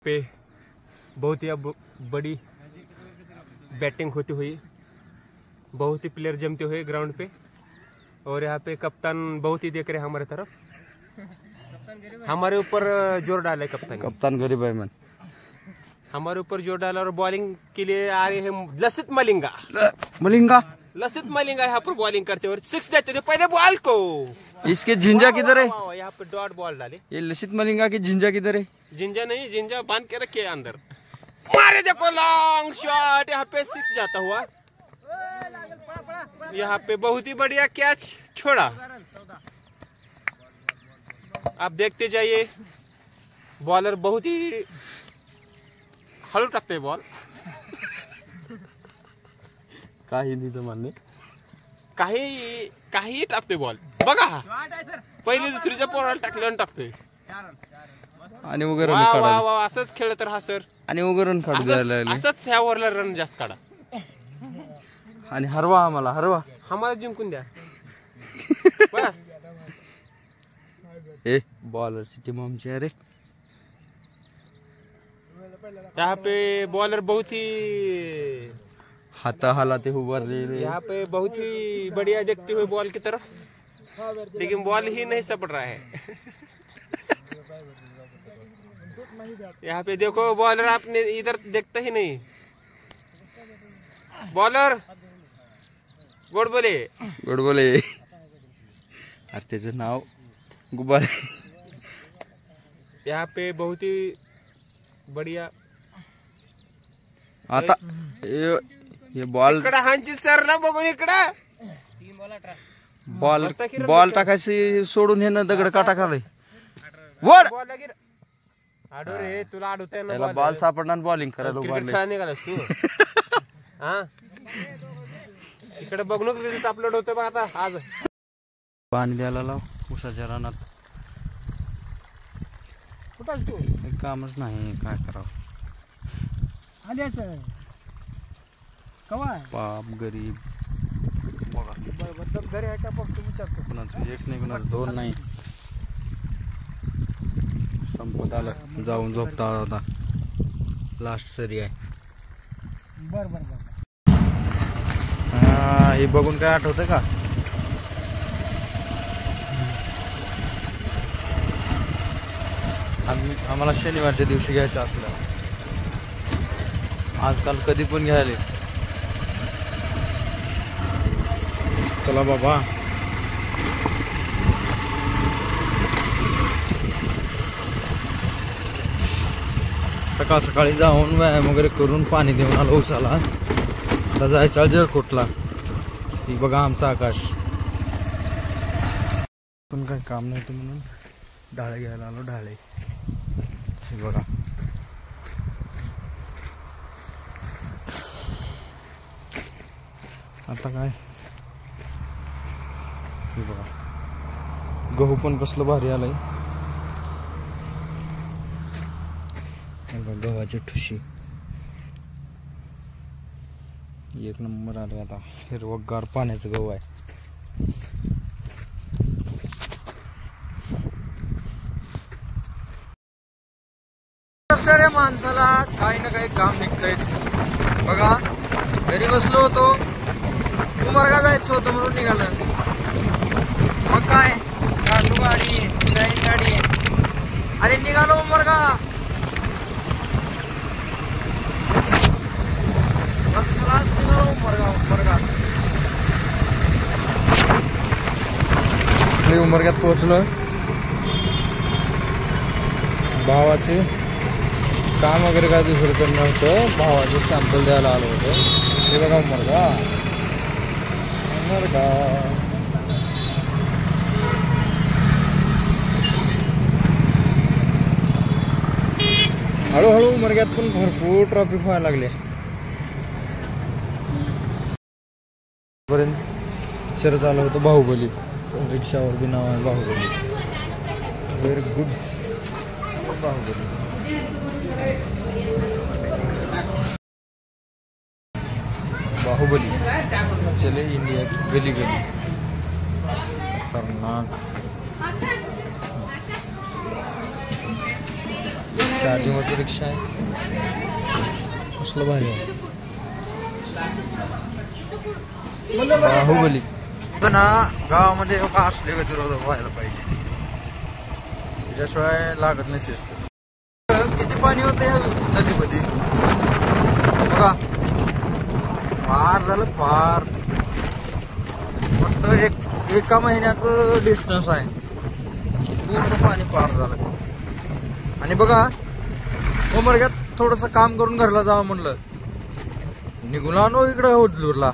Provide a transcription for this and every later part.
पे बहुत ही बड़ी बैटिंग होती हुई, बहुत ही प्लेयर जमते हुए ग्राउंड पे, और यहाँ पे कप्तान बहुत ही देख रहे हैं हमारे तरफ, हमारे ऊपर जोर डाला है कप्तान गरीब है मन, हमारे ऊपर जोर डाला। और बॉलिंग के लिए आ रहे हैं लसित मलिंगा यहाँ पर बॉलिंग करते हुए 6 देते थे पहले बॉल को। इसके झिंजा किधर है? यहाँ पे डॉट बॉल डाले। ये लसित मलिंगा की झिंजा किधर है? झिंजा नहीं, झिंजा बांध के रखे अंदर। मारे देखो लॉन्ग शॉट, यहाँ पे 6 जाता हुआ। यहाँ पे बहुत ही बढ़िया कैच छोड़ा। आप देखते जाइए, बॉलर बहुत ही हळू टाकते बॉल, काही नाही तर मान्य, काही टाकते बॉल बघा। पहिले दुसरीच्या पोराला टाकलं टाकतोय आणि वगैरे काढा। असंच खेळत राहा सर, आणि वगैरे काढू जायला लागले। असंच ह्या ओव्हरला रन जास्त काढा आणि हरवा आम्हाला जिंकून द्या बस। ए बॉलरची टीम आमची आहे रे। यहाँ पे बॉलर बहुत ही हालाते उभरले, यहाँ पे बहुत ही बढ़िया देखते हुए बॉल की तरफ, लेकिन बॉल ही नहीं सपट रहा है। यहाँ पे देखो बॉलर आपने इधर देखता ही नहीं। बॉलर गोड बोले अरे त्याचं नाव गुब्बारे। यहाँ पे बहुत ही बढ़िया आता ये बॉल इकडे हांची सर ना बघून इकडे बॉल टाकायची सोडून हे ना दगड का टाकाले वड आडो रे, तुला आडवताय ना त्याला बॉल सापडणार बॉलिंग करायला उभारले। खेळा निघालास तू हा इकडे बघणं रील्स अपलोड होतं बघ आता आज। पाणी द्यायला लाव उसाच्या रानात, कामच नाही, काय करावं। पाप गरीब घरी आहे का बघ, तुम्ही विचारतो कुणाचं एक नाही, कुणाचं दोन नाही, संपत आलं, जाऊन झोपता होता, लास्ट सरी आहे। हे बघून काय आठवतं का? आम्हाला शनिवारच्या दिवशी घ्यायचं असलं, आजकाल कधी पण घ्यायले। चला बाबा, सकाळ सकाळी जाऊन व्यायाम वगैरे करून पाणी देऊन आलो उसाला। आता जायचं जळकोटला। ही बघा आमचा आकाश, पण काही काम नव्हतं म्हणून ढाळे घ्यायला आलो। ढाळे हे बघा, आता काय हे बघा, गहू पण कसलं भारी आलंय, गव्हाची ठुशी एक नंबर आले। आता हिरवगार पाण्याचं गहू आहे। माणसाला काही ना काही काम निघतंयच बघा। घरी बसलो होतो, उमरगा जायचं होतं म्हणून निघालं, मग काय काटू गाडी शाईन गाडी आणि निघालो उमरगा। उमरग्यात पोहोचलो, भावाचे काम वगैरे काय दुसरं करणं होतं, भावाचे सॅम्पल द्यायला आलो होतो। हे बघा उमरगा, हळूहळू उमरग्यात पण भरपूर ट्रॅफिक व्हायला लागले। पर्यंत पिक्चर चालू होतं बाहुबली, रिक्षावर बी नाव आहे बाहुबली, व्हेरी गुड बाहुबली। बाहुबली चले इंडिया की गली गली, खतरनाक। चार्जिंगवरची रिक्षा आहे. कसलं भारी आहे. बाहुबली ना गावामध्ये का असले गतिरोधक व्हायला पाहिजे, त्याच्याशिवाय लागत नाही शिस्त. किती पाणी होतं या नदीमध्ये बघा. पार झालं पार. फक्त एका महिन्याचं डिस्टन्स आहे, पूर्ण पाणी पार झालं. आणि बघा उमरग्यात थोडस काम करून घरला जावं म्हणलं, निघून आलो इकडं उदलूरला.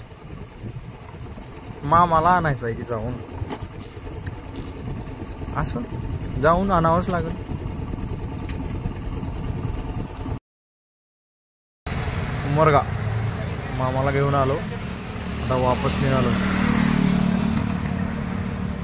मामाला आणायचं आहे की जाऊन, असं जाऊन आणावंच लागेल. उमरगा मामाला घेऊन आलो, आता वापस निघालो.